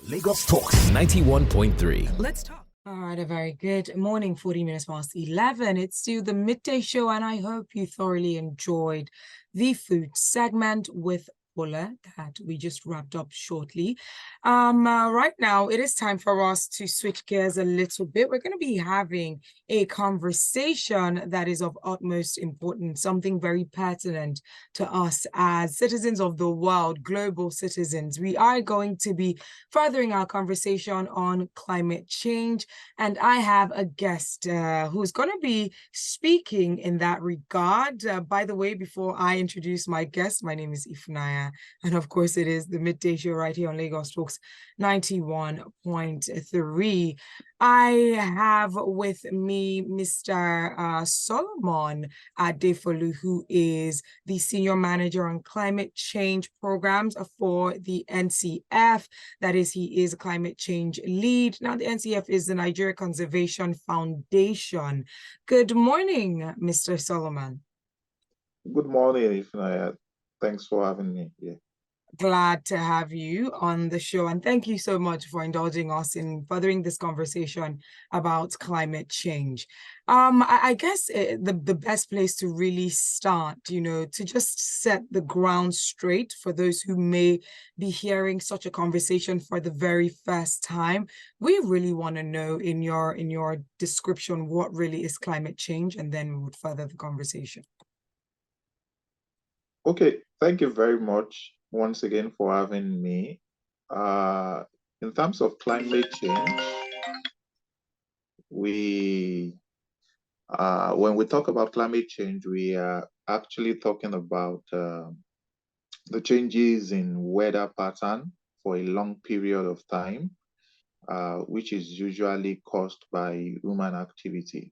Lagos Talks 91.3. Let's talk. All right, a very good morning, 40 minutes past 11. It's still the midday show, and I hope you thoroughly enjoyed the food segment with Paula that we just wrapped up shortly. Right now, it is time for us to switch gears a little bit. We're going to be having a conversation that is of utmost importance, something very pertinent to us as citizens of the world, global citizens. We are going to be furthering our conversation on climate change, and I have a guest who's going to be speaking in that regard. By the way, before I introduce my guest, my name is Ifunaya, and of course, it is the midday show right here on Lagos Talks 91.3. I have with me Mr. Solomon Adefolu, who is the Senior Manager on Climate Change Programs for the NCF. That is, he is a climate change lead. Now, the NCF is the Nigerian Conservation Foundation. Good morning, Mr. Solomon. Good morning, Ifunaya. Thanks for having me here. Glad to have you on the show, and thank you so much for indulging us in furthering this conversation about climate change. I guess the best place to really start, to just set the ground straight for those who may be hearing such a conversation for the very first time. We really want to know in your description what really is climate change, and then we would further the conversation. Okay, thank you very much once again for having me. In terms of climate change, when we talk about climate change, we are actually talking about the changes in weather pattern for a long period of time, which is usually caused by human activity.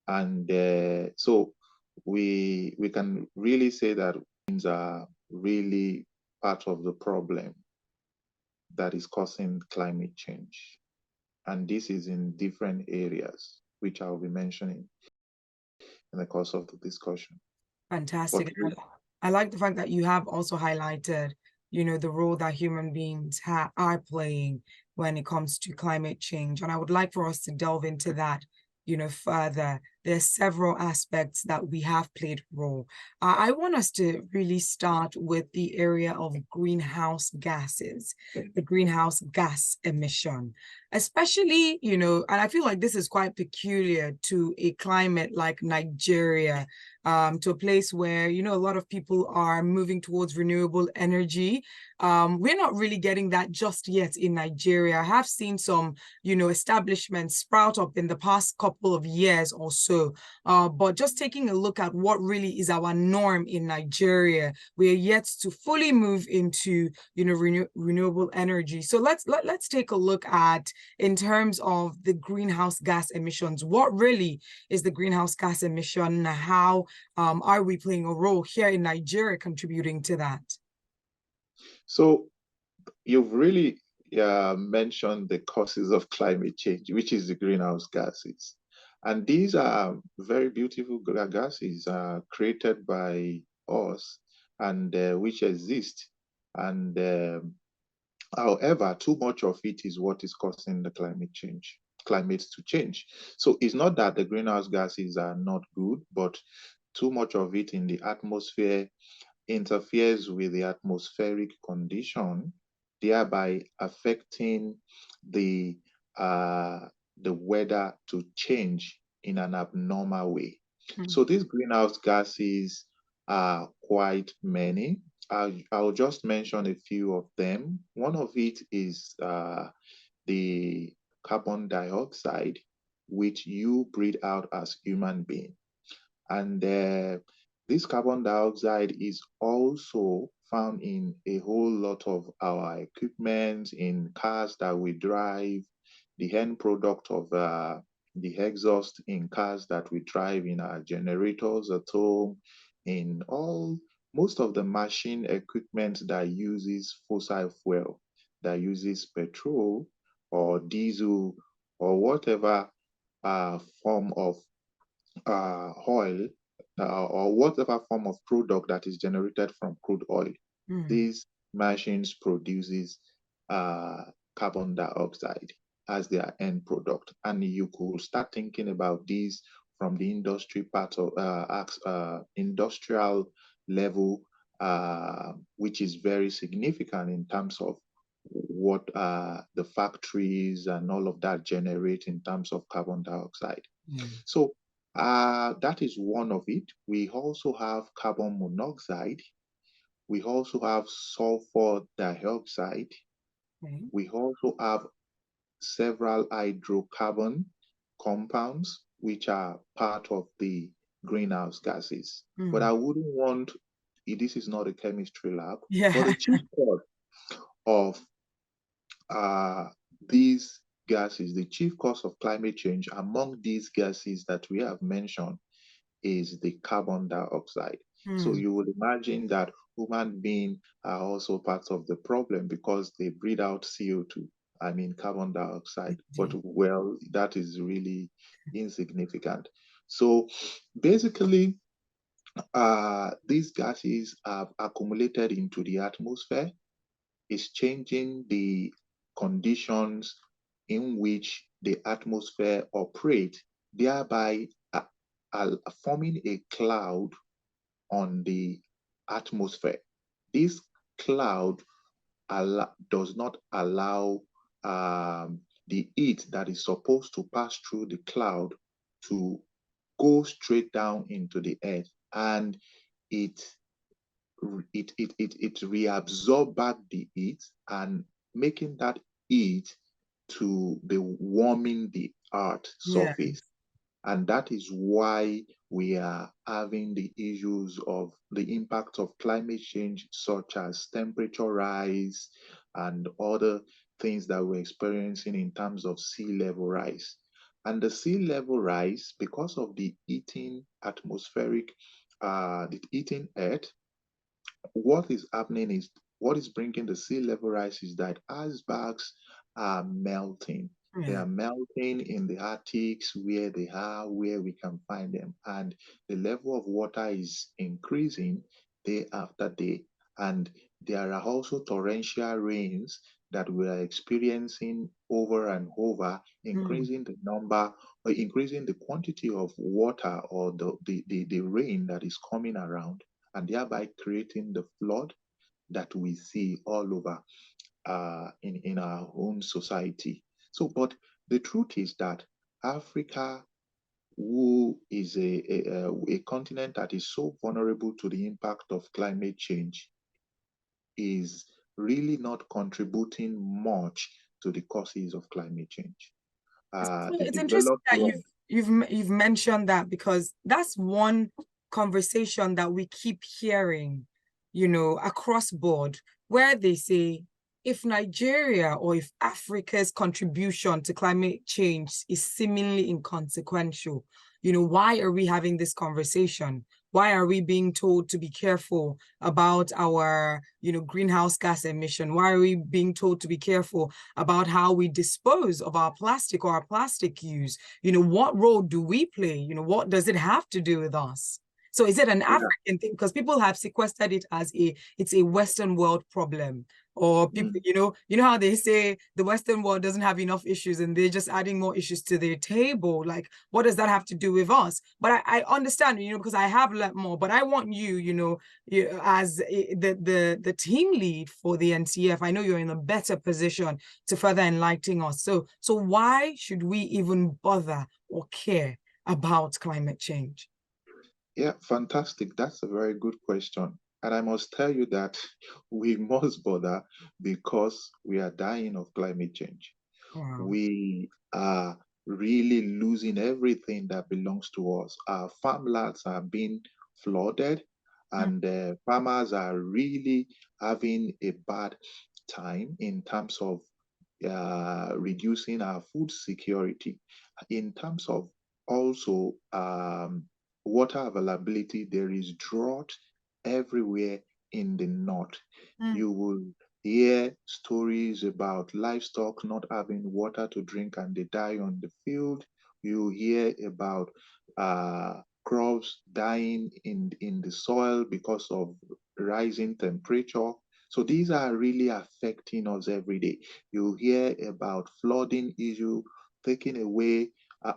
And so we can really say that humans are really part of the problem that is causing climate change. And this is in different areas, which I'll be mentioning in the course of the discussion. Fantastic. I like the fact that you have also highlighted, the role that human beings are playing when it comes to climate change. And I would like for us to delve into that, further. There's several aspects that we have played role. I want us to really start with the area of greenhouse gases, the greenhouse gas emission, especially, and I feel like this is quite peculiar to a climate like Nigeria, to a place where, a lot of people are moving towards renewable energy. We're not really getting that just yet in Nigeria. I have seen some, establishments sprout up in the past couple of years or so. But just taking a look at what really is our norm in Nigeria, we are yet to fully move into, renewable energy. So let's take a look at, in terms of the greenhouse gas emissions, what really is the greenhouse gas emission? How are we playing a role here in Nigeria contributing to that? So you've really mentioned the causes of climate change, which is the greenhouse gases. And these are very beautiful gases created by us and which exist. And however, too much of it is what is causing the climate to change. So it's not that the greenhouse gases are not good, but too much of it in the atmosphere interferes with the atmospheric condition, thereby affecting the weather to change in an abnormal way. So these greenhouse gases are quite many. I'll just mention a few of them. One of it is the carbon dioxide, which you breathe out as human being. And this carbon dioxide is also found in a whole lot of our equipment, in cars that we drive, the end product of the exhaust in cars that we drive, in our generators at home, in most of the machine equipment that uses fossil fuel, that uses petrol or diesel or whatever form of oil or whatever form of product that is generated from crude oil. These machines produces carbon dioxide as their end product. And you could start thinking about these from the industry part of industrial level, which is very significant in terms of what the factories and all of that generate in terms of carbon dioxide. So that is one of it. We also have carbon monoxide. We also have sulfur dioxide. We also have several hydrocarbon compounds, which are part of the greenhouse gases. But I wouldn't want, this is not a chemistry lab, but the chief cause of these gases, the chief cause of climate change among these gases that we have mentioned is the carbon dioxide. So you would imagine that human beings are also part of the problem because they breathe out CO2, I mean carbon dioxide. But well, that is really insignificant. So basically, these gases have accumulated into the atmosphere, is changing the conditions in which the atmosphere operates, thereby forming a cloud on the atmosphere. This cloud does not allow the heat that is supposed to pass through the cloud to go straight down into the earth, and it reabsorb back the heat and making that heat to be warming the earth surface. And that is why we are having the issues of the impact of climate change, such as temperature rise and other things that we're experiencing in terms of sea level rise. And the sea level rise, because of the heating atmospheric, the heating earth, what is happening is, what is bringing the sea level rise is that icebergs are melting. They are melting in the Arctics where they are, where we can find them. And the level of water is increasing day after day. And there are also torrential rains that we are experiencing over and over, increasing the number or increasing the quantity of water or the rain that is coming around, and thereby creating the flood that we see all over in our own society. So, but the truth is that Africa, who is a continent that is so vulnerable to the impact of climate change, is really not contributing much to the causes of climate change. It's interesting that you've mentioned that, because that's one conversation that we keep hearing, across board, where they say if Nigeria or if Africa's contribution to climate change is seemingly inconsequential, why are we having this conversation? Why are we being told to be careful about our, greenhouse gas emission? Why are we being told to be careful about how we dispose of our plastic or our plastic use? What role do we play? What does it have to do with us? So is it an African thing? Because people have sequestered it as it's a Western world problem. Or people, you know how they say the Western world doesn't have enough issues and they're just adding more issues to their table. Like, what does that have to do with us? But I understand, because I have learned more. But I want you, as the team lead for the NCF, I know you're in a better position to further enlighten us. So why should we even bother or care about climate change? Yeah, fantastic. That's a very good question. And I must tell you that we must bother because we are dying of climate change. Wow. We are really losing everything that belongs to us. Our farmlands are being flooded, and farmers are really having a bad time in terms of reducing our food security. In terms of also water availability, there is drought everywhere in the north. You will hear stories about livestock not having water to drink and they die on the field. You hear about crops dying in the soil because of rising temperature. So these are really affecting us every day. You hear about flooding issue, taking away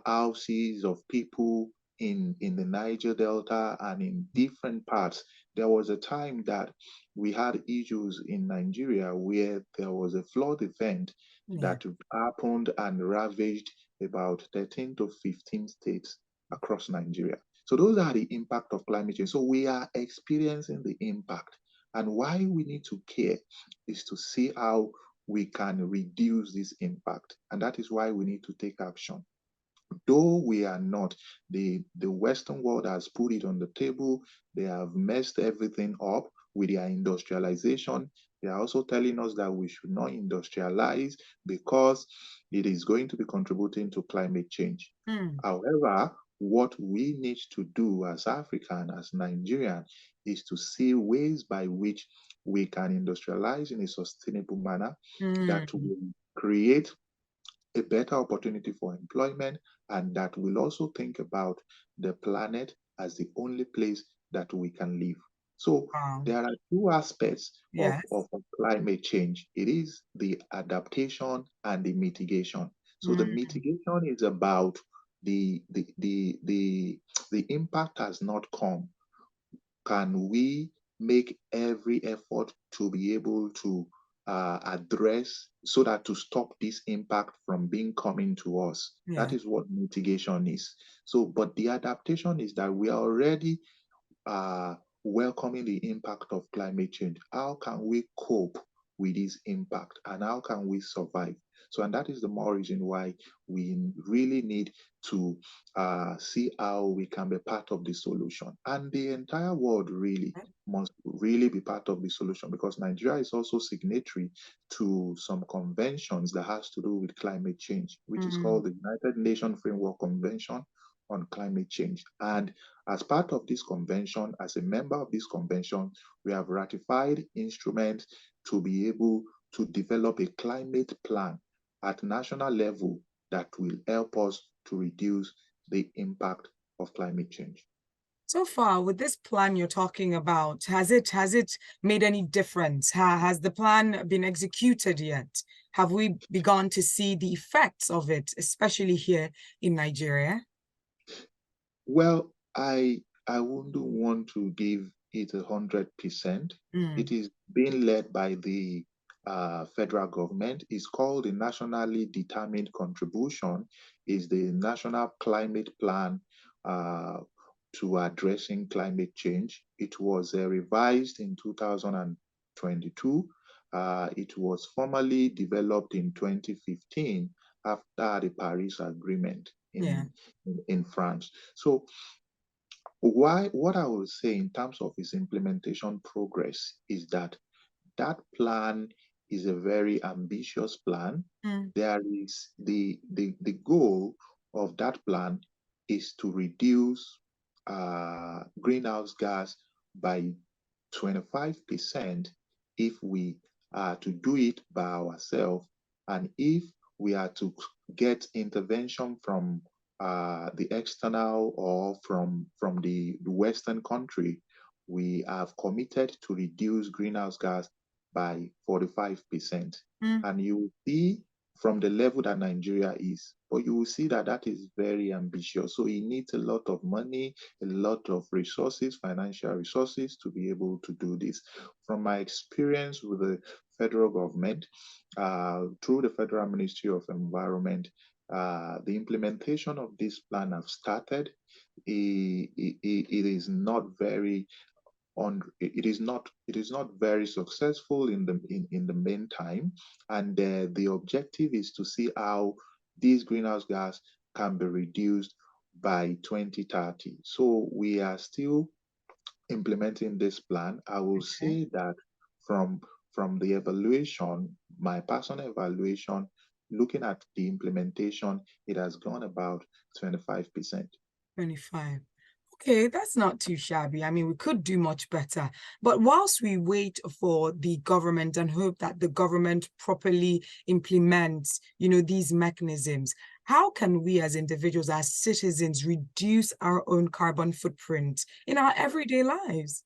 houses of people in the Niger Delta and in different parts. There was a time that we had issues in Nigeria where there was a flood event Yeah. that happened and ravaged about 13 to 15 states across Nigeria. So those are the impact of climate change. So we are experiencing the impact. And why we need to care is to see how we can reduce this impact. And that is why we need to take action. Though we are not, the Western world has put it on the table. They have messed everything up with their industrialization. They are also telling us that we should not industrialize because it is going to be contributing to climate change. Mm. However, what we need to do as African, as Nigerian, is to see ways by which we can industrialize in a sustainable manner that Mm. will create a better opportunity for employment, and that will also think about the planet as the only place that we can live. So Wow. there are two aspects Yes. of climate change. It is the adaptation and the mitigation. So the Mm. mitigation is about the impact has not come. Can we make every effort to be able to address so that to stop this impact from being coming to us? That Yeah. is what mitigation is. So, but the adaptation is that we are already welcoming the impact of climate change. How can we cope with this impact and how can we survive? So, and that is the more reason why we really need to see how we can be part of the solution. And the entire world really must really be part of the solution because Nigeria is also signatory to some conventions that has to do with climate change, which is Mm. called the United Nations Framework Convention on Climate Change. And as part of this convention, as a member of this convention, we have ratified instruments to be able to develop a climate plan at national level that will help us to reduce the impact of climate change. So far, with this plan you're talking about, has it made any difference? Has the plan been executed yet? Have we begun to see the effects of it, especially here in Nigeria? Well, I wouldn't want to give it 100%. Mm. It is being led by the federal government. It's called the Nationally Determined Contribution. Is the National Climate Plan to addressing climate change. It was revised in 2022. It was formally developed in 2015 after the Paris Agreement Yeah. in France. So what I would say in terms of its implementation progress is that that plan is a very ambitious plan. Mm. There is the goal of that plan is to reduce greenhouse gas by 25% if we are to do it by ourselves, and if we are to get intervention from the external or from the Western country, we have committed to reduce greenhouse gas by 45%. Mm. And you will see from the level that Nigeria is, but you will see that that is very ambitious. So it needs a lot of money, a lot of resources, financial resources to be able to do this. From my experience with the federal government, through the Federal Ministry of Environment, the implementation of this plan have started. It is not very it is not very successful in the meantime, and the objective is to see how these greenhouse gas can be reduced by 2030. So we are still implementing this plan. I will Okay. say that from the evaluation, my personal evaluation, looking at the implementation, it has gone about 25%. 25. Okay, that's not too shabby. I mean, we could do much better. But whilst we wait for the government and hope that the government properly implements, these mechanisms, how can we as individuals, as citizens, reduce our own carbon footprint in our everyday lives?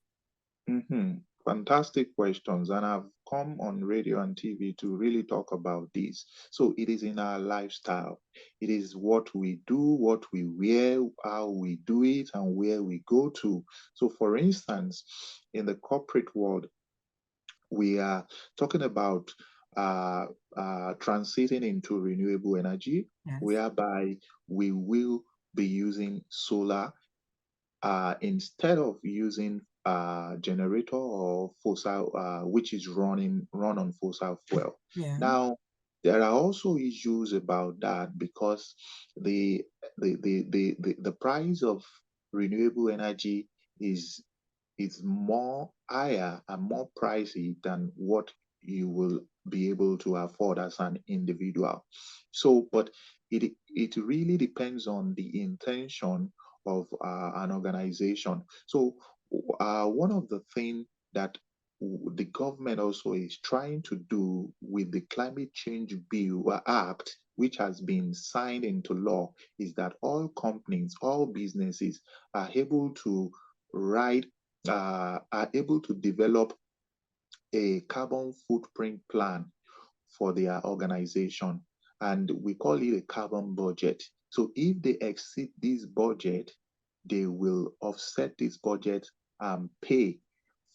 Mhm. fantastic questions, and I've come on radio and TV to really talk about this. So it is in our lifestyle. It is what we do, what we wear, how we do it, and where we go to. So, for instance, in the corporate world, we are talking about uh, transiting into renewable energy, Yes. whereby we will be using solar instead of using generator or fossil, which is run on fossil fuel. Yeah. Now, there are also issues about that because the the price of renewable energy is more higher and more pricey than what you will be able to afford as an individual. So, but it really depends on the intention of an organization. So, one of the things that the government also is trying to do with the Climate Change Bill Act, which has been signed into law, is that all companies, all businesses are able to write, are able to develop a carbon footprint plan for their organization, and we call it a carbon budget. So if they exceed this budget, they will offset this budget and pay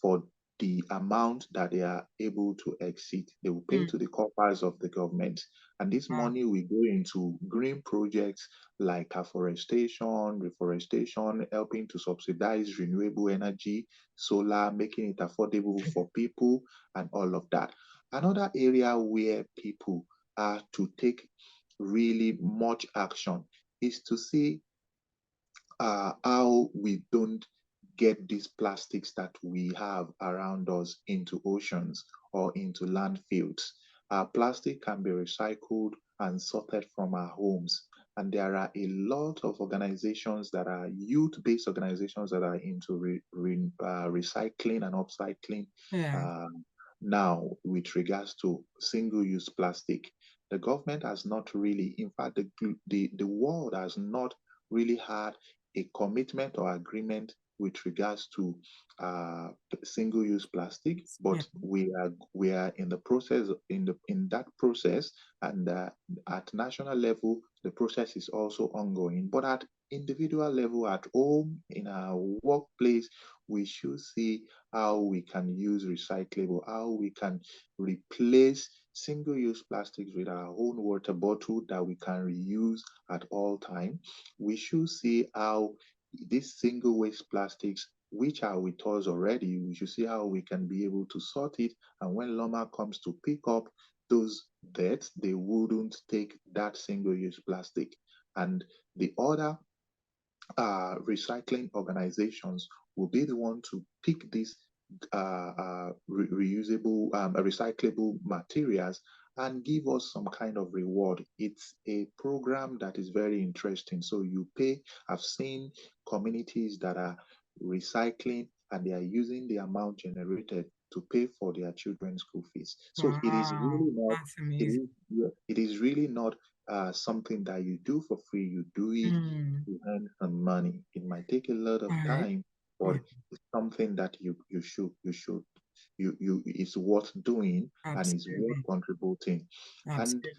for the amount that they are able to exceed. They will pay Mm. to the coffers of the government. And this Wow. money will go into green projects like afforestation, reforestation, helping to subsidize renewable energy, solar, making it affordable for people, and all of that. Another area where people are to take really much action is to see how we don't get these plastics that we have around us into oceans or into landfills. Plastic can be recycled and sorted from our homes. And there are a lot of organizations that are youth-based organizations that are into recycling and upcycling Yeah. uh, now with regards to single-use plastic. The government has not really, in fact, the world has not really had a commitment or agreement with regards to single-use plastic, Yeah. but we are in the process in that process, and at national level, the process is also ongoing. But at individual level, at home, in our workplace, we should see how we can use recyclable, how we can replace single-use plastics with our own water bottle that we can reuse at all time. We should see how these single waste plastics, which are with us already, we should see how we can be able to sort it. And when Loma comes to pick up those debts, they wouldn't take that single use plastic. And the other recycling organizations will be the one to pick these reusable, recyclable materials and give us some kind of reward. It's a program that is very interesting. So you pay. I've seen communities that are recycling and they are using the amount generated to pay for their children's school fees. So it is Wow. really not. That's It amazing. is. Yeah, it is really not something that you do for free. You do it Mm. to earn some money. It might take a lot of All right. time, Yeah. but it's something that you it's worth doing and is worth Absolutely. contributing. And Absolutely.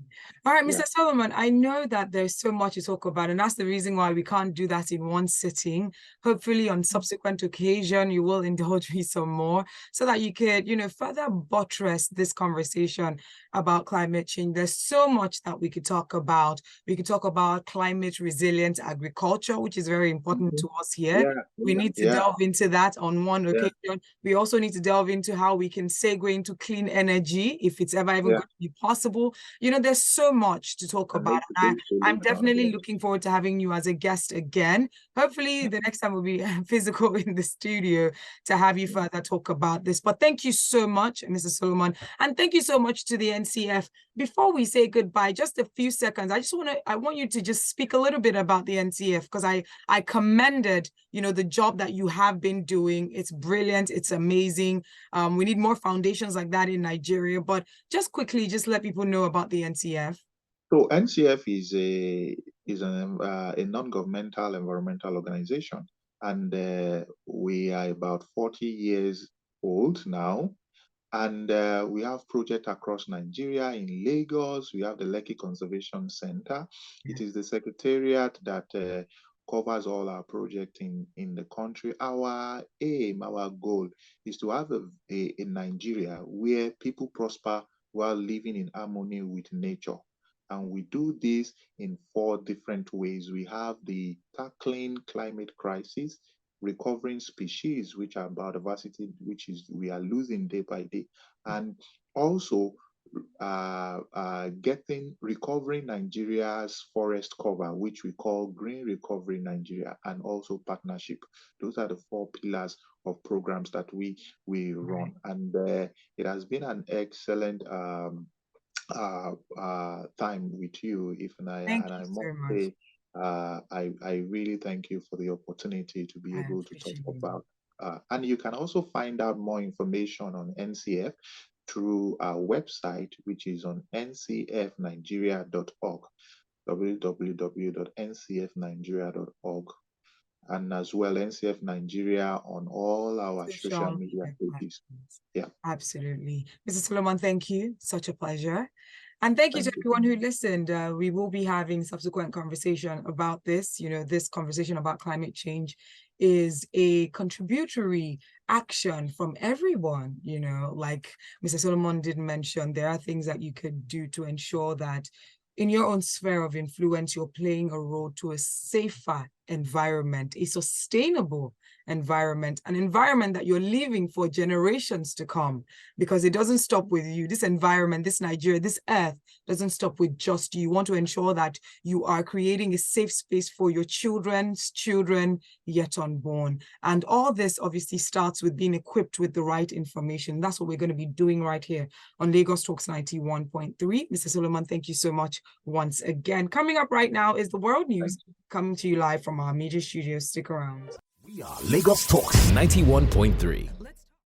All right, yeah, Mr. Solomon, I know that there's so much to talk about, and that's the reason why we can't do that in one sitting. Hopefully, on subsequent occasion, you will indulge me some more so that you could, further buttress this conversation about climate change. There's so much that we could talk about. We could talk about climate resilient agriculture, which is very important mhm, to us here. yeah, We need to yeah, delve into that on one yeah, occasion. We also need to delve into how we can segue into clean energy if it's ever even yeah. going to be possible. There's so much to talk And about. make the And best I'm solution. definitely Yeah. looking forward to having you as a guest again. Hopefully, the next time will be physical in the studio to have you further talk about this. But thank you so much, Mr. Solomon. And thank you so much to the NCF. Before we say goodbye, just a few seconds, I want you to just speak a little bit about the NCF because I commended, the job that you have been doing. It's brilliant. It's amazing. We need more foundations like that in Nigeria. But just quickly, just let people know about the NCF. So NCF is a non-governmental environmental organization, and we are about 40 years old now. And we have projects across Nigeria. In Lagos, we have the Lekki Conservation Center. It is the secretariat that covers all our projects in the country. Our aim, our goal is to have a Nigeria where people prosper while living in harmony with nature. And we do this in 4 different ways. We have the tackling climate crisis, recovering species, which are biodiversity, which is we are losing day by day, and also recovering Nigeria's forest cover, which we call Green Recovery Nigeria, and also partnership. Those are the 4 pillars of programs that we run, and it has been an excellent time with you, Thank and you I so must much. say, I really thank you for the opportunity to be I able to talk appreciate it. about. And you can also find out more information on NCF through our website, which is on ncfnigeria.org, www.ncfnigeria.org, and as well NCF Nigeria on all our social media pages. Yeah. Absolutely. Mr. Solomon, thank you. Such a pleasure. And thank you to everyone who listened. We will be having subsequent conversation about this. You know, this conversation about climate change is a contributory action from everyone. You know, like Mr. Solomon did mention, there are things that you could do to ensure that in your own sphere of influence, you're playing a role to a safer environment, a sustainable environment, an environment that you're leaving for generations to come, because it doesn't stop with you. This environment, this Nigeria, this earth doesn't stop with just you. You want to ensure that you are creating a safe space for your children's children yet unborn. And all this obviously starts with being equipped with the right information. That's what we're going to be doing right here on Lagos Talks 91.3. Mr. Solomon, thank you so much once again. Coming up right now is the world news coming to you live from our media studios. Stick around. We are Lagos Talks 91.3.